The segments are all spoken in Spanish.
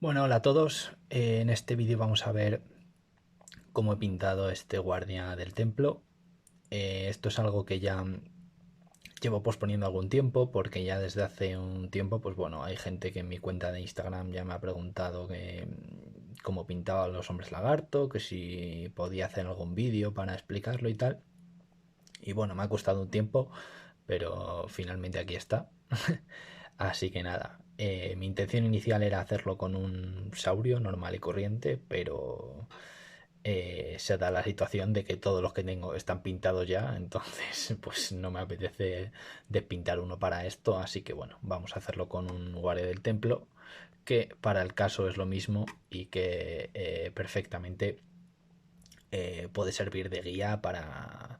Bueno, hola a todos. En este vídeo vamos a ver cómo he pintado este guardia del templo. Esto es algo que ya llevo posponiendo algún tiempo, porque ya desde hace un tiempo, pues bueno, hay gente que en mi cuenta de Instagram ya me ha preguntado cómo pintaba a los hombres lagarto, que si podía hacer algún vídeo para explicarlo y tal. Y bueno, me ha costado un tiempo, pero finalmente aquí está. Así que nada, mi intención inicial era hacerlo con un saurio normal y corriente, pero se da la situación de que todos los que tengo están pintados ya, entonces pues no me apetece despintar uno para esto, así que bueno, vamos a hacerlo con un guardia del templo, que para el caso es lo mismo y que perfectamente puede servir de guía para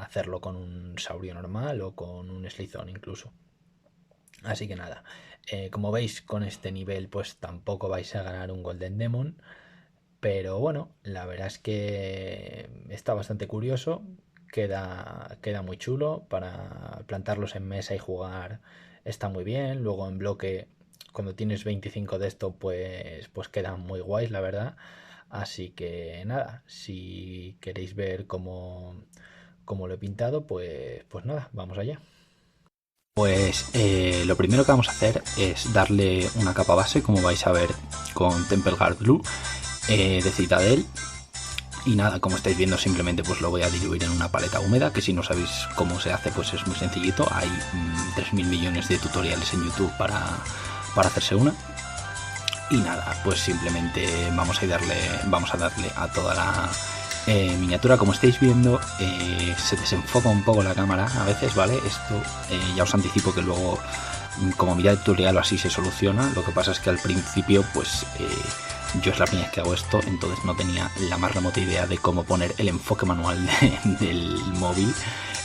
hacerlo con un saurio normal o con un slizón incluso. Así que nada, como veis con este nivel pues tampoco vais a ganar un Golden Demon, pero bueno, la verdad es que está bastante curioso, queda muy chulo para plantarlos en mesa y jugar, está muy bien. Luego en bloque, cuando tienes 25 de esto, pues quedan muy guays, la verdad. Así que nada, si queréis ver cómo lo he pintado, pues nada, vamos allá. Pues lo primero que vamos a hacer es darle una capa base, como vais a ver con Temple Guard Blue de Citadel. Y nada, como estáis viendo, simplemente pues lo voy a diluir en una paleta húmeda, que si no sabéis cómo se hace, pues es muy sencillito. Hay 3.000 millones de tutoriales en YouTube para hacerse una. Y nada, pues simplemente vamos a darle a toda la miniatura. Como estáis viendo, se desenfoca un poco la cámara a veces, ¿vale? Esto ya os anticipo que luego, como mirad el tutorial o así, se soluciona. Lo que pasa es que al principio, pues yo es la primera vez que hago esto, entonces no tenía la más remota idea de cómo poner el enfoque manual del móvil.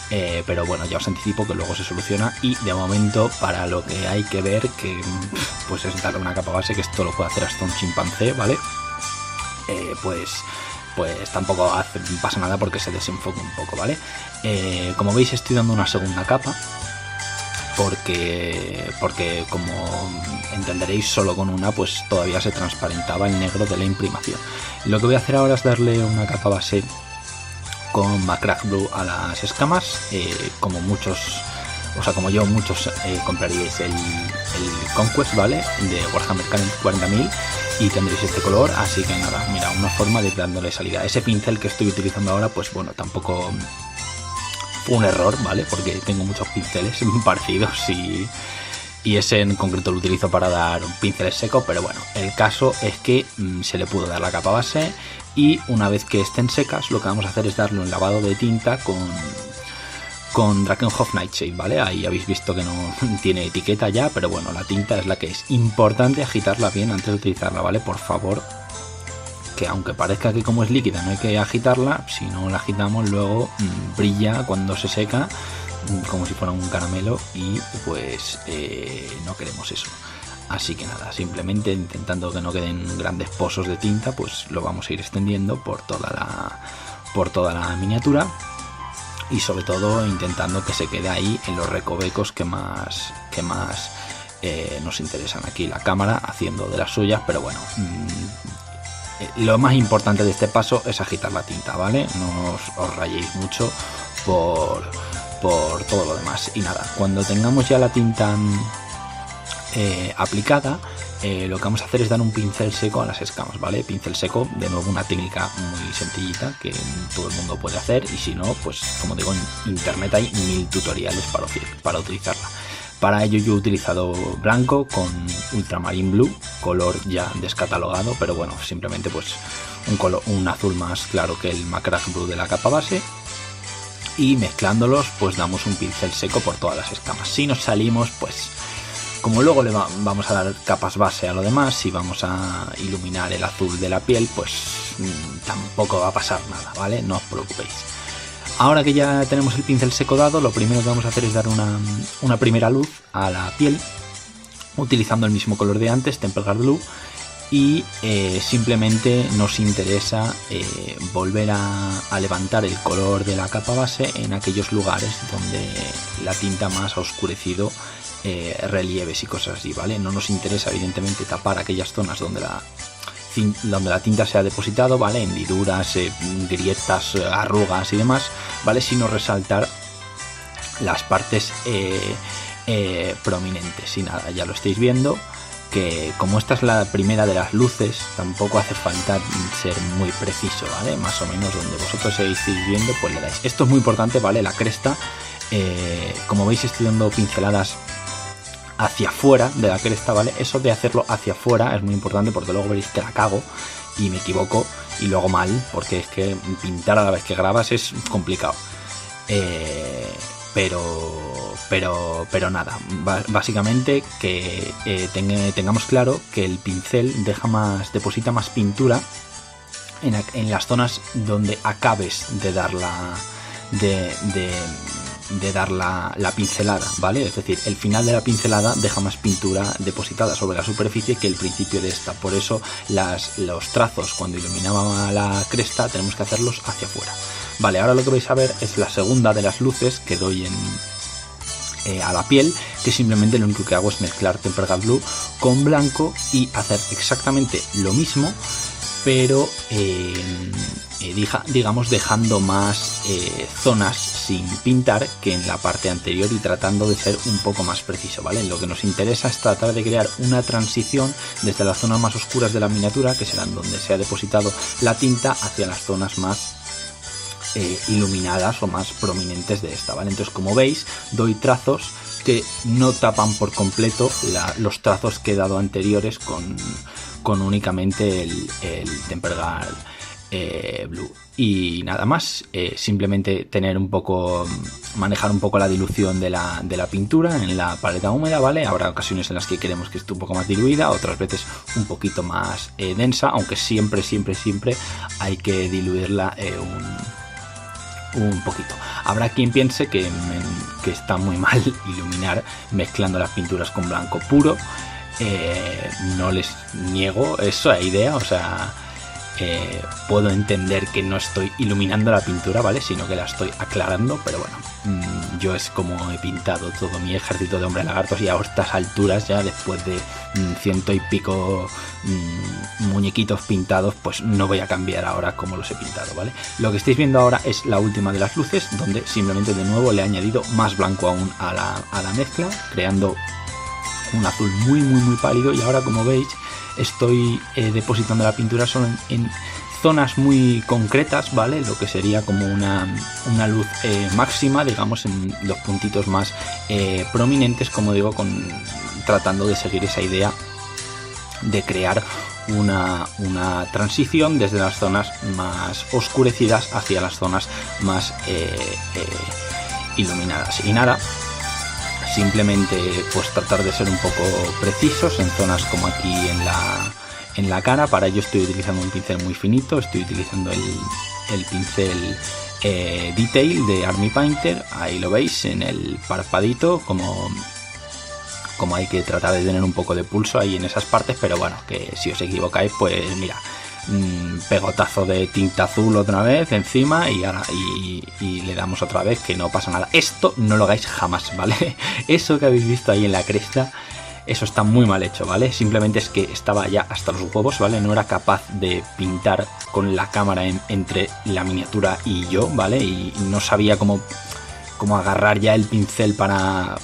Pero bueno, ya os anticipo que luego se soluciona, y de momento para lo que hay que ver, que pues es darle una capa base, que esto lo puede hacer hasta un chimpancé, ¿vale? Pues tampoco pasa nada porque se desenfoca un poco, ¿vale? Como veis, estoy dando una segunda capa porque como entenderéis, solo con una pues todavía se transparentaba el negro de la imprimación. Lo que voy a hacer ahora es darle una capa base con Macragge Blue a las escamas. Como yo, muchos compraríais el Conquest, ¿vale? De Warhammer 40.000 y tendréis este color, así que nada, mira, una forma de dándole salida. Ese pincel que estoy utilizando ahora, pues bueno, tampoco fue un error, ¿vale? Porque tengo muchos pinceles parecidos y ese en concreto lo utilizo para dar un pincel seco, pero bueno, el caso es que se le pudo dar la capa base, y una vez que estén secas lo que vamos a hacer es darle un lavado de tinta con Drakenhof Nightshade, ¿vale? Ahí habéis visto que no tiene etiqueta ya, pero bueno, la tinta es la que es. Importante agitarla bien antes de utilizarla, ¿vale? Por favor, que aunque parezca que como es líquida no hay que agitarla, si no la agitamos luego brilla cuando se seca como si fuera un caramelo, y pues no queremos eso. Así que nada, simplemente intentando que no queden grandes pozos de tinta, pues lo vamos a ir extendiendo por toda la miniatura, y sobre todo intentando que se quede ahí en los recovecos que más nos interesan. Aquí la cámara haciendo de las suyas, pero bueno, lo más importante de este paso es agitar la tinta, ¿vale? No os rayéis mucho por todo lo demás. Y nada, cuando tengamos ya la tinta aplicada, lo que vamos a hacer es dar un pincel seco a las escamas, ¿vale? Pincel seco, de nuevo, una técnica muy sencillita que todo el mundo puede hacer, y si no, pues como digo, en internet hay 1000 tutoriales para utilizarla. Para ello yo he utilizado blanco con ultramarine blue, color ya descatalogado, pero bueno, simplemente pues un azul más claro que el Macragge Blue de la capa base, y mezclándolos pues damos un pincel seco por todas las escamas. Si nos salimos, pues como luego le vamos a dar capas base a lo demás y vamos a iluminar el azul de la piel, pues tampoco va a pasar nada, ¿vale? No os preocupéis. Ahora que ya tenemos el pincel seco dado, lo primero que vamos a hacer es dar una primera luz a la piel, utilizando el mismo color de antes, Temple Guard Blue, y simplemente nos interesa volver a levantar el color de la capa base en aquellos lugares donde la tinta más ha oscurecido relieves y cosas así, ¿vale? No nos interesa evidentemente tapar aquellas zonas donde la tinta se ha depositado, ¿vale? Hendiduras, grietas, arrugas y demás, ¿vale? Sino resaltar las partes prominentes. Y nada, ya lo estáis viendo, que como esta es la primera de las luces, tampoco hace falta ser muy preciso, ¿vale? Más o menos donde vosotros estáis viendo, pues le dais. Esto es muy importante, ¿vale? La cresta, como veis estoy dando pinceladas hacia afuera de la cresta, ¿vale? Eso de hacerlo hacia afuera es muy importante, porque luego veréis que la cago y me equivoco y lo hago mal, porque es que pintar a la vez que grabas es complicado. Pero nada, básicamente que tengamos claro que el pincel deposita más pintura en las zonas donde acabes de dar la pincelada, ¿vale? Es decir, el final de la pincelada deja más pintura depositada sobre la superficie que el principio de esta. Por eso los trazos, cuando iluminaba la cresta, tenemos que hacerlos hacia afuera. Vale, ahora lo que vais a ver es la segunda de las luces que doy a la piel, que simplemente lo único que hago es mezclar Tempered Blue con blanco y hacer exactamente lo mismo, pero digamos dejando más zonas sin pintar que en la parte anterior y tratando de ser un poco más preciso, ¿vale? Lo que nos interesa es tratar de crear una transición desde las zonas más oscuras de la miniatura, que serán donde se ha depositado la tinta, hacia las zonas más iluminadas o más prominentes de esta, ¿vale? Entonces, como veis, doy trazos que no tapan por completo los trazos que he dado anteriores con únicamente el Tempered Blue. Y nada más, simplemente manejar un poco la dilución de la pintura en la paleta húmeda, ¿vale? Habrá ocasiones en las que queremos que esté un poco más diluida, otras veces un poquito más densa, aunque siempre hay que diluirla un poquito. Habrá quien piense que está muy mal iluminar mezclando las pinturas con blanco puro. No les niego esa idea, o sea, puedo entender que no estoy iluminando la pintura, ¿vale? Sino que la estoy aclarando, pero bueno, yo es como he pintado todo mi ejército de hombre lagartos, y a estas alturas, ya después de 100 y pico muñequitos pintados, pues no voy a cambiar ahora como los he pintado, ¿vale? Lo que estáis viendo ahora es la última de las luces, donde simplemente de nuevo le he añadido más blanco aún a la mezcla, creando un azul muy pálido. Y ahora, como veis, estoy depositando la pintura solo en zonas muy concretas, ¿vale? Lo que sería como una luz máxima, digamos, en los puntitos más prominentes, como digo, tratando de seguir esa idea de crear una transición desde las zonas más oscurecidas hacia las zonas más iluminadas. Y nada, simplemente pues tratar de ser un poco precisos en zonas como aquí en la cara. Para ello estoy utilizando un pincel muy finito, estoy utilizando el pincel Detail de Army Painter. Ahí lo veis en el parpadito, como hay que tratar de tener un poco de pulso ahí en esas partes, pero bueno, que si os equivocáis, pues mira, pegotazo de tinta azul otra vez encima y le damos otra vez, que no pasa nada. Esto no lo hagáis jamás, ¿vale? Eso que habéis visto ahí en la cresta, eso está muy mal hecho, ¿vale? Simplemente es que estaba ya hasta los huevos, ¿vale? No era capaz de pintar con la cámara entre la miniatura y yo, ¿vale? Y no sabía cómo agarrar ya el pincel para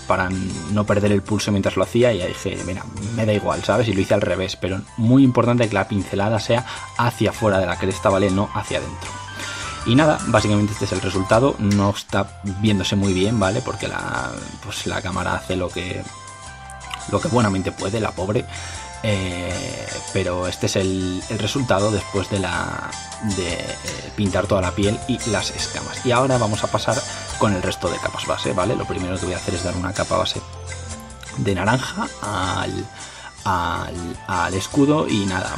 no perder el pulso mientras lo hacía, y dije, mira, me da igual, ¿sabes? Y lo hice al revés, pero muy importante que la pincelada sea hacia afuera de la cresta, ¿vale? No hacia adentro. Y nada, básicamente este es el resultado. No está viéndose muy bien, ¿vale? Porque la cámara hace lo que buenamente puede, la pobre. Pero este es el resultado después de pintar toda la piel y las escamas. Y ahora vamos a pasar con el resto de capas base, ¿vale? Lo primero que voy a hacer es dar una capa base de naranja al escudo. Y nada,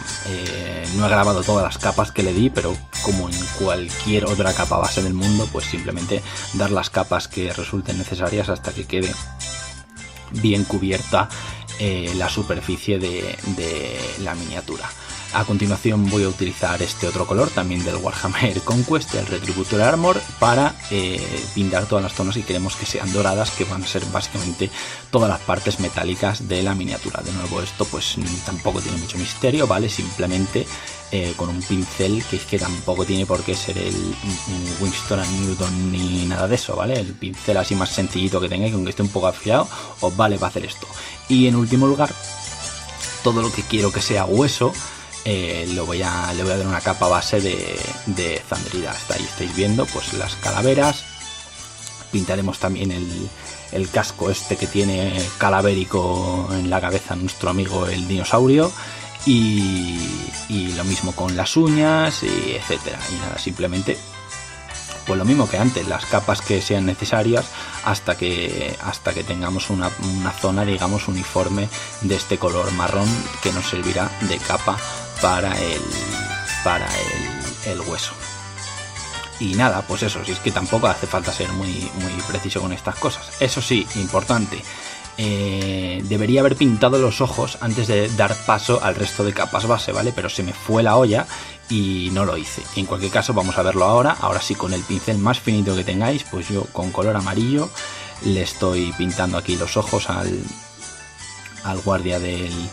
no he grabado todas las capas que le di, pero como en cualquier otra capa base del mundo, pues simplemente dar las capas que resulten necesarias hasta que quede bien cubierta la superficie de la miniatura. A continuación voy a utilizar este otro color también del Warhammer Conquest, el Retributor Armor, para pintar todas las zonas que queremos que sean doradas, que van a ser básicamente todas las partes metálicas de la miniatura. De nuevo, esto pues tampoco tiene mucho misterio, ¿vale? Simplemente con un pincel, que es que tampoco tiene por qué ser el Winston & Newton ni nada de eso, ¿vale? El pincel así más sencillito que tengáis, aunque esté un poco afilado, os vale para hacer esto. Y en último lugar, todo lo que quiero que sea hueso, le voy a dar una capa base de Zandrida. Hasta ahí estáis viendo pues las calaveras. Pintaremos también el casco este que tiene calavérico en la cabeza nuestro amigo el dinosaurio. Y lo mismo con las uñas, y etcétera. Y nada, simplemente pues lo mismo que antes, las capas que sean necesarias hasta que tengamos una zona, digamos, uniforme de este color marrón, que nos servirá de capa para el hueso. Y nada, pues eso, si es que tampoco hace falta ser muy preciso con estas cosas. Eso sí, importante, debería haber pintado los ojos antes de dar paso al resto de capas base, ¿vale? Pero se me fue la olla y no lo hice. En cualquier caso, vamos a verlo ahora. Ahora sí, con el pincel más finito que tengáis, pues yo con color amarillo le estoy pintando aquí los ojos al guardia del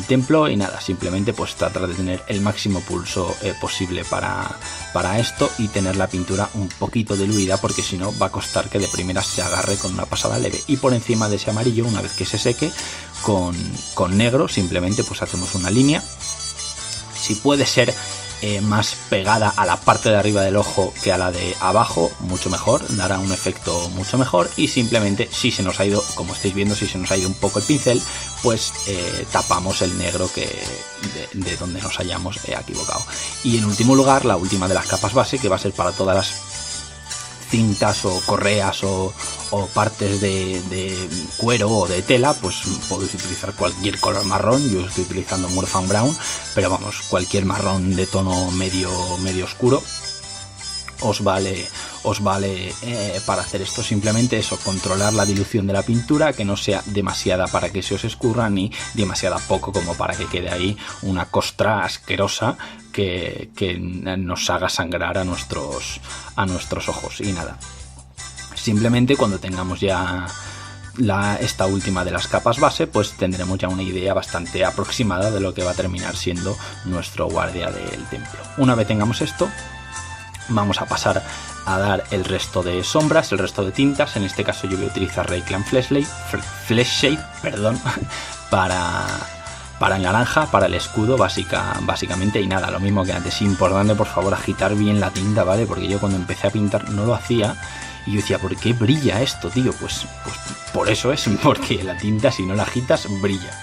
templo. Y nada, simplemente pues tratar de tener el máximo pulso posible para esto, y tener la pintura un poquito diluida, porque si no va a costar que de primera se agarre con una pasada leve. Y por encima de ese amarillo, una vez que se seque, con negro simplemente pues hacemos una línea. Si puede ser más pegada a la parte de arriba del ojo que a la de abajo, mucho mejor, dará un efecto mucho mejor. Y simplemente, si se nos ha ido, como estáis viendo, si se nos ha ido un poco el pincel, pues tapamos el negro de donde nos hayamos equivocado. Y en último lugar, la última de las capas base, que va a ser para todas las cintas o correas o partes de cuero o de tela, pues podéis utilizar cualquier color marrón. Yo estoy utilizando Murphy Brown, pero vamos, cualquier marrón de tono medio oscuro os vale para hacer esto. Simplemente eso, controlar la dilución de la pintura, que no sea demasiada para que se os escurra, ni demasiada poco como para que quede ahí una costra asquerosa que nos haga sangrar a nuestros ojos. Y nada, simplemente cuando tengamos ya esta última de las capas base, pues tendremos ya una idea bastante aproximada de lo que va a terminar siendo nuestro guardia del templo. Una vez tengamos esto, vamos a pasar a dar el resto de sombras, el resto de tintas. En este caso yo voy a utilizar Reikland Flesh Shade, perdón, para el naranja, para el escudo básicamente. Y nada, lo mismo que antes, importante por favor agitar bien la tinta, ¿vale? Porque yo cuando empecé a pintar no lo hacía y yo decía, ¿por qué brilla esto, tío? Pues por eso es, porque la tinta, si no la agitas, brilla.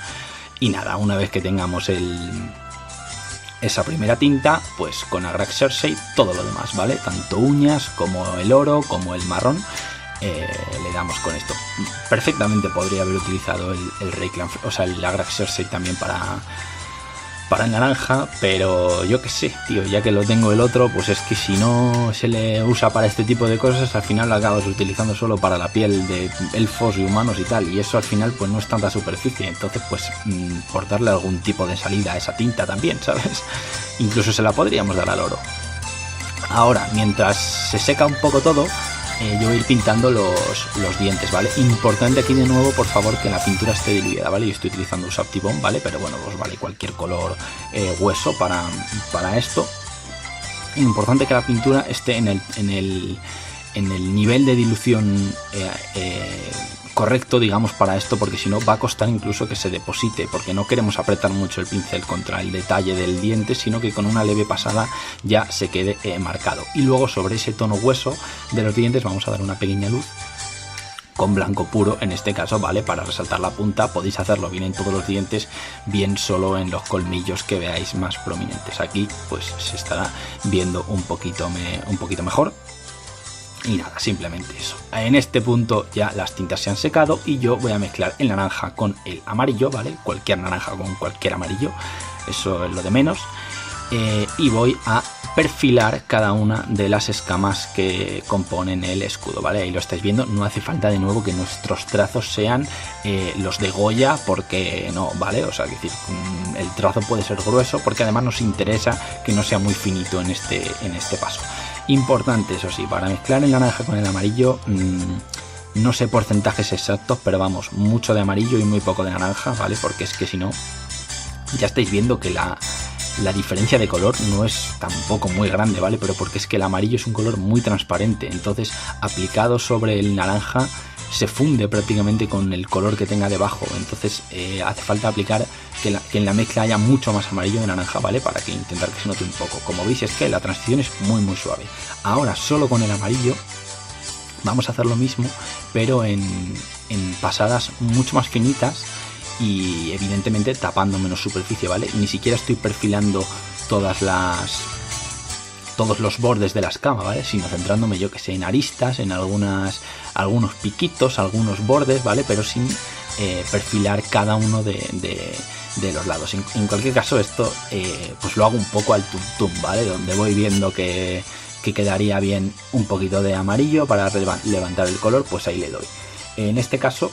Y nada, una vez que tengamos esa primera tinta, pues con Agraxer todo lo demás, ¿vale? Tanto uñas como el oro, como el marrón, le damos con esto. Perfectamente podría haber utilizado el Reikland, o sea, el Agraxer también para el naranja, pero yo qué sé, tío, ya que lo tengo el otro, pues es que si no se le usa para este tipo de cosas, al final lo acabas utilizando solo para la piel de elfos y humanos y tal, y eso al final pues no es tanta superficie. Entonces pues por darle algún tipo de salida a esa tinta también, ¿sabes? Incluso se la podríamos dar al oro. Ahora, mientras se seca un poco todo, yo voy a ir pintando los dientes, ¿vale? Importante aquí de nuevo, por favor, que la pintura esté diluida, ¿vale? Yo estoy utilizando un Saptibón, ¿vale? Pero bueno, pues vale cualquier color hueso para esto. Importante que la pintura esté en el nivel de dilución correcto, digamos, para esto, porque si no va a costar incluso que se deposite, porque no queremos apretar mucho el pincel contra el detalle del diente, sino que con una leve pasada ya se quede marcado. Y luego sobre ese tono hueso de los dientes vamos a dar una pequeña luz con blanco puro, en este caso, ¿vale? Para resaltar la punta. Podéis hacerlo bien en todos los dientes, bien solo en los colmillos que veáis más prominentes. Aquí pues se estará viendo un poquito mejor. Y nada, simplemente eso. En este punto ya las tintas se han secado y yo voy a mezclar el naranja con el amarillo, ¿vale? Cualquier naranja con cualquier amarillo, eso es lo de menos. Y voy a perfilar cada una de las escamas que componen el escudo, ¿vale? Ahí lo estáis viendo, no hace falta de nuevo que nuestros trazos sean los de Goya, porque no, ¿vale? O sea, es decir, el trazo puede ser grueso, porque además nos interesa que no sea muy finito en este paso. Importante, eso sí, para mezclar el naranja con el amarillo, no sé porcentajes exactos, pero vamos, mucho de amarillo y muy poco de naranja, ¿vale? Porque es que si no, ya estáis viendo que la diferencia de color no es tampoco muy grande, ¿vale? Pero porque es que el amarillo es un color muy transparente, entonces aplicado sobre el naranja se funde prácticamente con el color que tenga debajo, entonces hace falta aplicar que en la mezcla haya mucho más amarillo de naranja, ¿vale? Para que intentar que se note un poco. Como veis es que la transición es muy muy suave. Ahora solo con el amarillo vamos a hacer lo mismo, pero en pasadas mucho más finitas y evidentemente tapando menos superficie, ¿vale? Ni siquiera estoy perfilando todos los bordes de la escama, ¿vale? Sino centrándome, yo que sé, en aristas, en algunos piquitos, algunos bordes, ¿vale? Pero sin perfilar cada uno de los lados. En cualquier caso, esto pues lo hago un poco al tum-tum, ¿vale? Donde voy viendo que quedaría bien un poquito de amarillo para levantar el color, pues ahí le doy. En este caso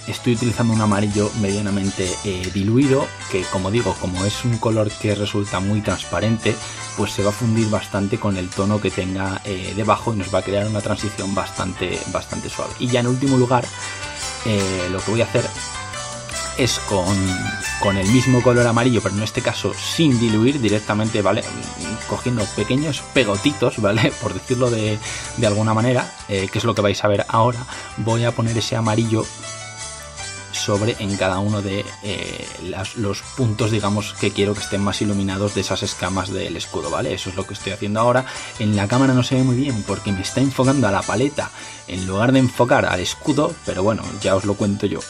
estoy utilizando un amarillo medianamente diluido, que como digo, como es un color que resulta muy transparente, pues se va a fundir bastante con el tono que tenga debajo y nos va a crear una transición bastante suave. Y ya en último lugar, lo que voy a hacer es con el mismo color amarillo, pero en este caso sin diluir directamente, ¿vale? Cogiendo pequeños pegotitos, ¿vale? Por decirlo de alguna manera, que es lo que vais a ver ahora. Voy a poner ese amarillo en cada uno de los puntos, digamos, que quiero que estén más iluminados de esas escamas del escudo, ¿vale? Eso es lo que estoy haciendo ahora. En la cámara no se ve muy bien porque me está enfocando a la paleta en lugar de enfocar al escudo, pero bueno, ya os lo cuento yo.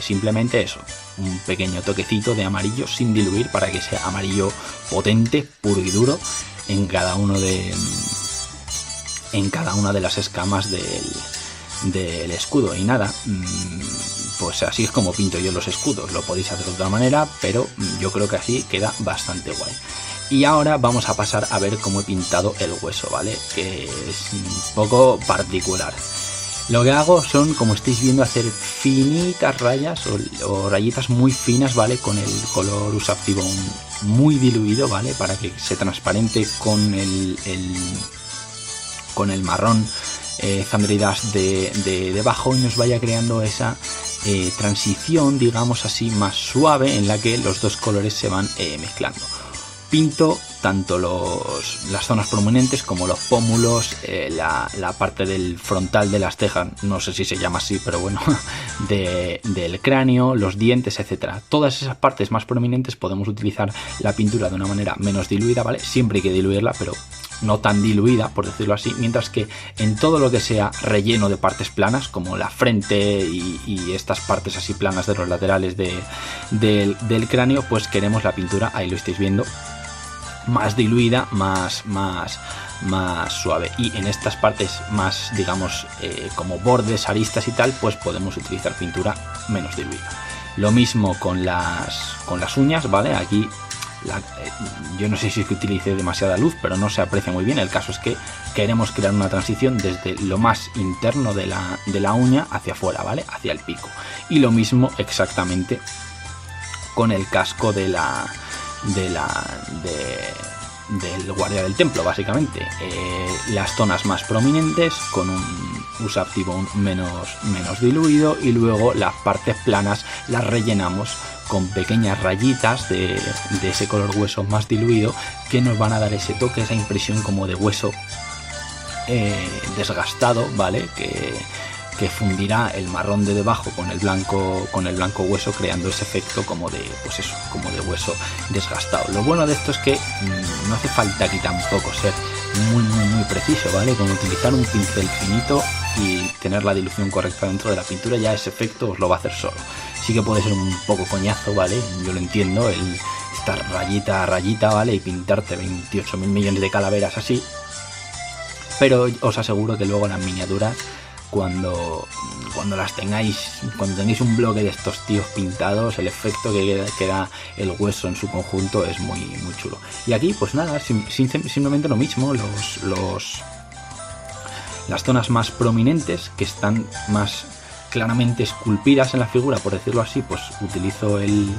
Simplemente eso, un pequeño toquecito de amarillo sin diluir para que sea amarillo potente, puro y duro en cada una de las escamas del escudo. Y nada, pues así es como pinto yo los escudos. Lo podéis hacer de otra manera, pero yo creo que así queda bastante guay. Y ahora vamos a pasar a ver cómo he pintado el hueso, ¿vale? Que es un poco particular. Lo que hago son, como estáis viendo, hacer finitas rayas o rayitas muy finas, ¿vale? Con el color Ushabti Bone muy diluido, ¿vale? Para que se transparente con el marrón Thunder Dust de debajo y nos vaya creando esa transición, digamos así, más suave en la que los dos colores se van mezclando. Pinto tanto las zonas prominentes como los pómulos, la parte del frontal de las cejas, no sé si se llama así, pero bueno, del cráneo, los dientes, etcétera. Todas esas partes más prominentes podemos utilizar la pintura de una manera menos diluida, ¿vale? Siempre hay que diluirla, pero no tan diluida, por decirlo así, mientras que en todo lo que sea relleno de partes planas, como la frente y estas partes así planas de los laterales del cráneo, pues queremos la pintura, ahí lo estáis viendo, más diluida, más suave. Y en estas partes más, digamos, como bordes, aristas y tal, pues podemos utilizar pintura menos diluida. Lo mismo con las uñas, ¿vale? Aquí yo no sé si es que utilice demasiada luz, pero no se aprecia muy bien. El caso es que queremos crear una transición desde lo más interno de la uña hacia afuera, ¿vale? Hacia el pico. Y lo mismo exactamente con el casco del guardia del templo, básicamente. Las zonas más prominentes con un Ushabti Bone menos diluido, y luego las partes planas las rellenamos con pequeñas rayitas de ese color hueso más diluido, que nos van a dar ese toque, esa impresión como de hueso desgastado, ¿vale? Que fundirá el marrón de debajo con el blanco hueso, creando ese efecto como de, pues eso, como de hueso desgastado. Lo bueno de esto es que no hace falta aquí tampoco ser muy preciso, ¿vale? Con utilizar un pincel finito y tener la dilución correcta dentro de la pintura, ya ese efecto os lo va a hacer solo. Sí que puede ser un poco coñazo, ¿vale? Yo lo entiendo, estar rayita a rayita, ¿vale? Y pintarte 28.000 millones de calaveras así, pero os aseguro que luego las miniaturas, cuando tengáis un bloque de estos tíos pintados, el efecto que da el hueso en su conjunto es muy chulo. Y aquí pues nada, simplemente lo mismo, las zonas más prominentes, que están más claramente esculpidas en la figura, por decirlo así, pues utilizo el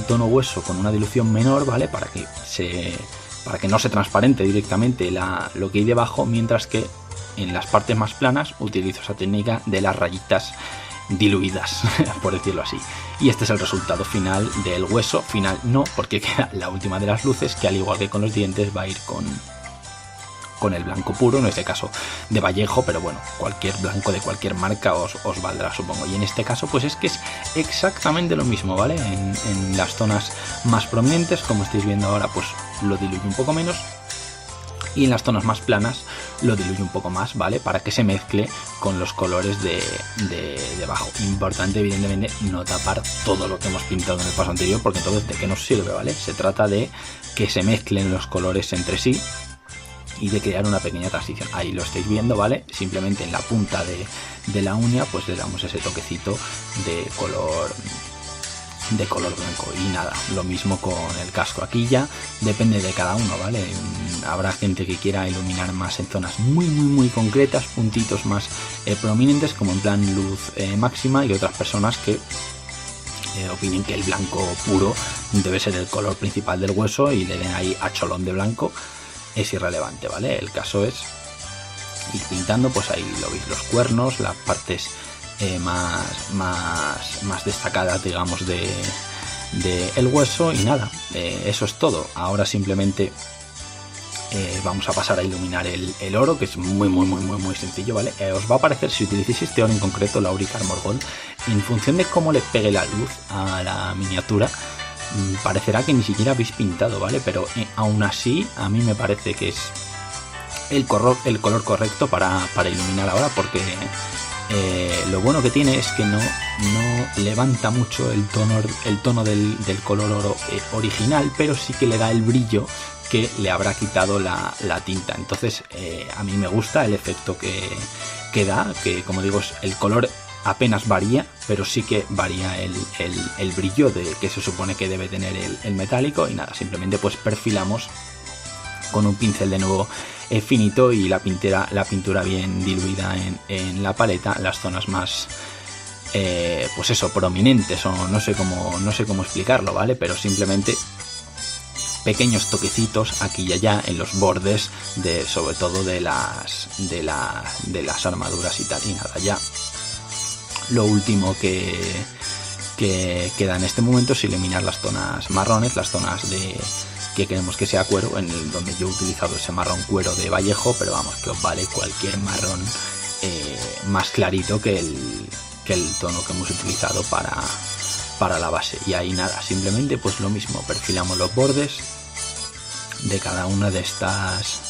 tono hueso con una dilución menor, ¿vale? Para que no se transparente directamente lo que hay debajo, mientras que en las partes más planas utilizo esa técnica de las rayitas diluidas, por decirlo así. Y este es el resultado final del hueso. Final no, porque queda la última de las luces, que al igual que con los dientes va a ir con el blanco puro, en este caso de Vallejo, pero bueno, cualquier blanco de cualquier marca os valdrá, supongo. Y en este caso pues es que es exactamente lo mismo, ¿vale? En las zonas más prominentes, como estáis viendo ahora, pues lo diluye un poco menos, y en las zonas más planas lo diluye un poco más, ¿vale? Para que se mezcle con los colores de abajo. Importante, evidentemente, no tapar todo lo que hemos pintado en el paso anterior, porque entonces ¿de qué nos sirve, ¿vale? Se trata de que se mezclen los colores entre sí y de crear una pequeña transición. Ahí lo estáis viendo, ¿vale? Simplemente en la punta de la uña pues le damos ese toquecito de color blanco. Y nada, lo mismo con el casco. Aquí ya depende de cada uno, ¿vale? Habrá gente que quiera iluminar más en zonas muy concretas, puntitos más prominentes, como en plan luz máxima, y otras personas que opinen que el blanco puro debe ser el color principal del hueso y le den ahí a cholón de blanco. Es irrelevante, ¿vale? El caso es ir pintando, pues ahí lo veis, los cuernos, las partes más destacadas, digamos, de el hueso. Y nada, eso es todo. Ahora simplemente vamos a pasar a iluminar el oro, que es muy sencillo, ¿vale? Os va a aparecer, si utilizáis este oro en concreto, la Auric Armor Gold, en función de cómo le pegue la luz a la miniatura, parecerá que ni siquiera habéis pintado, ¿vale? Pero aún así a mí me parece que es el color correcto para iluminar ahora, porque lo bueno que tiene es que no levanta mucho el tono del color oro original, pero sí que le da el brillo que le habrá quitado la tinta. Entonces a mí me gusta el efecto que da, que como digo, el color apenas varía, pero sí que varía el brillo que se supone que debe tener el metálico. Y nada, simplemente pues perfilamos con un pincel de nuevo finito y la pintura bien diluida en la paleta, las zonas más pues eso, prominentes, o no sé cómo explicarlo, ¿vale? Pero simplemente pequeños toquecitos aquí y allá en los bordes, sobre todo de las armaduras y tal. Y nada, ya lo último que queda en este momento es eliminar las zonas marrones, las zonas que queremos que sea cuero, donde yo he utilizado ese marrón cuero de Vallejo, pero vamos, que os vale cualquier marrón más clarito que el tono que hemos utilizado para la base. Y ahí nada, simplemente pues lo mismo, perfilamos los bordes de cada una de estas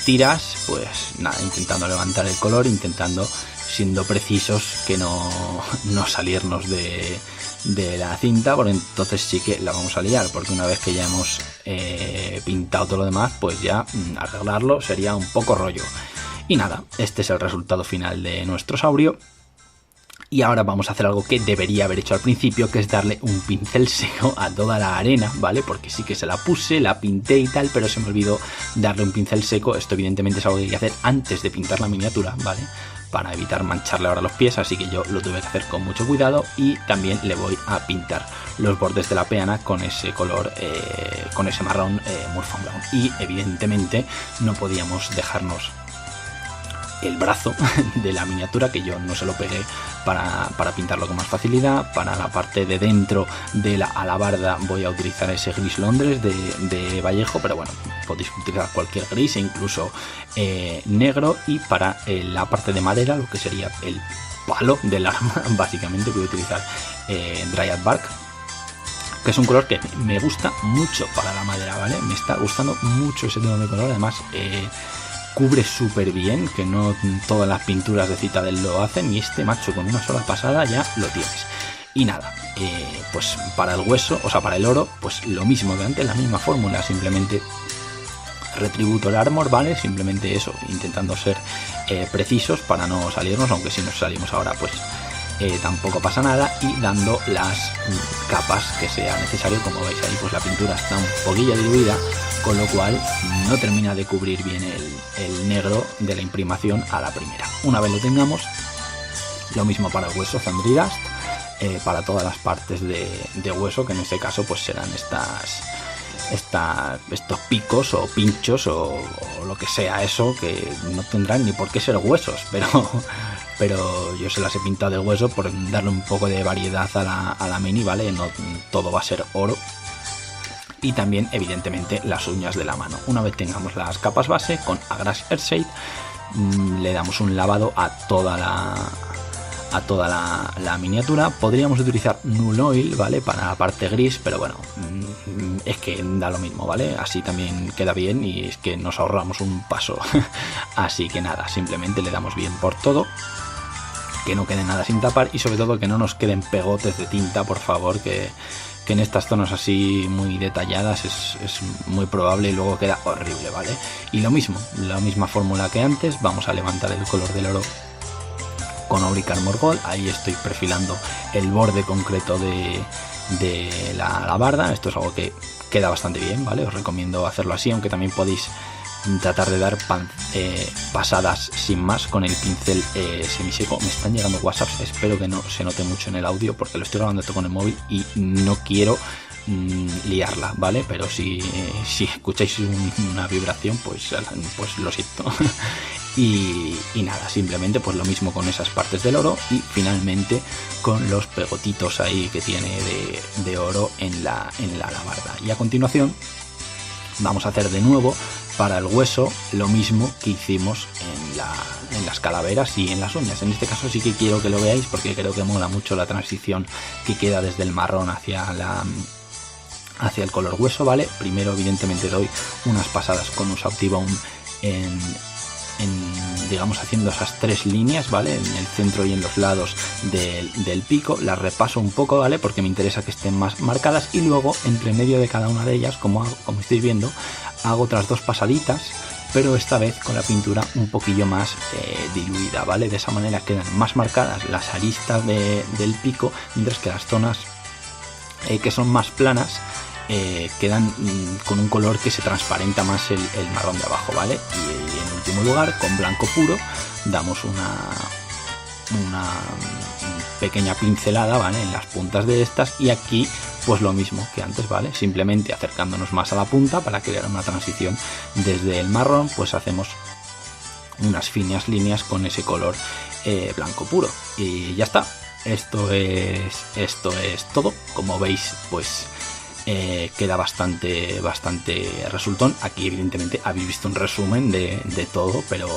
tiras, pues nada, intentando levantar el color, siendo precisos, que no salirnos de la cinta, porque entonces sí que la vamos a liar, porque una vez que ya hemos pintado todo lo demás, pues ya arreglarlo sería un poco rollo. Y nada, este es el resultado final de nuestro saurio. Y ahora vamos a hacer algo que debería haber hecho al principio, que es darle un pincel seco a toda la arena, ¿vale? Porque sí que se la puse, la pinté y tal, pero se me olvidó darle un pincel seco. Esto evidentemente es algo que hay que hacer antes de pintar la miniatura, ¿vale? Para evitar mancharle ahora los pies, así que yo lo tuve que hacer con mucho cuidado. Y también le voy a pintar los bordes de la peana con ese color, con ese marrón Murphy Brown. Y evidentemente no podíamos dejarnos el brazo de la miniatura, que yo no se lo pegué para pintarlo con más facilidad. Para la parte de dentro de la alabarda voy a utilizar ese gris Londres de Vallejo, pero bueno, podéis utilizar cualquier gris e incluso negro. Y para la parte de madera, lo que sería el palo del arma, básicamente voy a utilizar Dryad Bark, que es un color que me gusta mucho para la madera, ¿vale? Me está gustando mucho ese tono de color. Además cubre súper bien, que no todas las pinturas de Citadel lo hacen, y este macho con una sola pasada ya lo tienes. Y nada, pues para el hueso, o sea para el oro, pues lo mismo que antes, la misma fórmula, simplemente Retributor Armor, ¿vale? Simplemente eso, intentando ser precisos para no salirnos, aunque si nos salimos ahora pues tampoco pasa nada, y dando las capas que sea necesario. Como veis ahí, pues la pintura está un poquillo diluida, con lo cual no termina de cubrir bien el negro de la imprimación a la primera. Una vez lo tengamos, lo mismo para el hueso Foundry Dust, para todas las partes de hueso, que en este caso pues serán estos picos o pinchos o lo que sea eso, que no tendrán ni por qué ser huesos, pero yo se las he pintado de hueso por darle un poco de variedad a la mini, ¿vale? No todo va a ser oro. Y también evidentemente las uñas de la mano. Una vez tengamos las capas base con Agrax Earthshade, le damos un lavado a toda la miniatura. Podríamos utilizar Null Oil, ¿vale? Para la parte gris, pero bueno, es que da lo mismo, ¿vale? Así también queda bien y es que nos ahorramos un paso. Así que nada, simplemente le damos bien por todo, que no quede nada sin tapar y sobre todo que no nos queden pegotes de tinta, por favor, que en estas zonas así muy detalladas es muy probable y luego queda horrible, ¿vale? Y lo mismo, la misma fórmula que antes, vamos a levantar el color del oro con Auric Armor Gold. Ahí estoy perfilando el borde concreto de la alabarda. Esto es algo que queda bastante bien, ¿vale? Os recomiendo hacerlo así, aunque también podéis tratar de dar pasadas sin más con el pincel semiseco. Me están llegando WhatsApps, espero que no se note mucho en el audio porque lo estoy grabando esto con el móvil y no quiero liarla, ¿vale? Pero si escucháis una vibración, pues lo siento. Y nada, simplemente pues lo mismo con esas partes del oro y finalmente con los pegotitos ahí que tiene de oro en la alabarda. Y a continuación vamos a hacer de nuevo para el hueso lo mismo que hicimos en las calaveras y en las uñas. En este caso sí que quiero que lo veáis porque creo que mola mucho la transición que queda desde el marrón hacia el color hueso, ¿vale? Primero evidentemente doy unas pasadas con un Safety-Bone digamos haciendo esas tres líneas, ¿vale? En el centro y en los lados del pico, las repaso un poco, ¿vale? Porque me interesa que estén más marcadas y luego entre medio de cada una de ellas, como estáis viendo, hago otras dos pasaditas, pero esta vez con la pintura un poquillo más diluida, ¿vale? De esa manera quedan más marcadas las aristas del pico, mientras que las zonas que son más planas quedan con un color que se transparenta más el marrón de abajo, ¿vale? Y en último lugar, con blanco puro, damos una pequeña pincelada, ¿vale? En las puntas de estas, y aquí pues lo mismo que antes, ¿vale? Simplemente acercándonos más a la punta para crear una transición desde el marrón, pues hacemos unas finas líneas con ese color blanco puro y ya está. Esto es todo. Como veis, pues queda bastante resultón. Aquí evidentemente habéis visto un resumen de todo, pero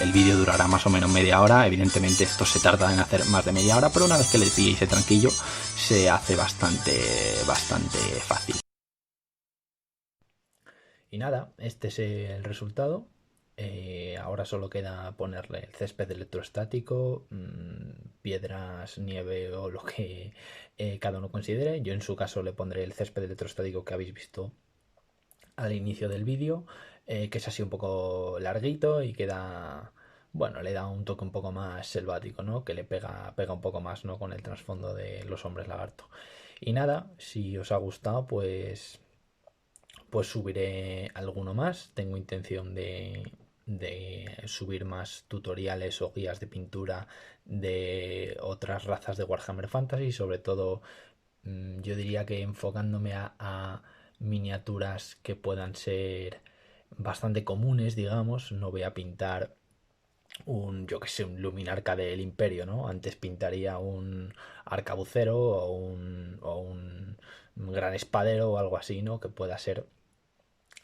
el vídeo durará más o menos media hora. Evidentemente esto se tarda en hacer más de media hora, pero una vez que le pilléis el tranquillo se hace bastante fácil. Y nada, este es el resultado. Ahora solo queda ponerle el césped electrostático, piedras, nieve o lo que cada uno considere. Yo en su caso le pondré el césped electrostático que habéis visto al inicio del vídeo, que es así un poco larguito y queda, bueno, le da un toque un poco más selvático, ¿no? Que le pega un poco más, ¿no? Con el trasfondo de los hombres lagarto. Y nada, si os ha gustado, pues subiré alguno más. Tengo intención de subir más tutoriales o guías de pintura de otras razas de Warhammer Fantasy, sobre todo yo diría que enfocándome a miniaturas que puedan ser bastante comunes, digamos. No voy a pintar yo que sé, un luminarca del Imperio, ¿no? Antes pintaría un arcabucero o un gran espadero o algo así, ¿no? Que pueda ser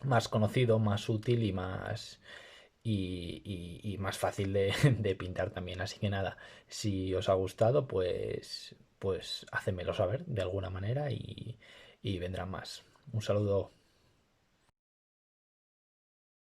más conocido, más útil y más y más fácil de pintar también. Así que nada, si os ha gustado, pues hacedmelo saber de alguna manera y vendrán más. Un saludo.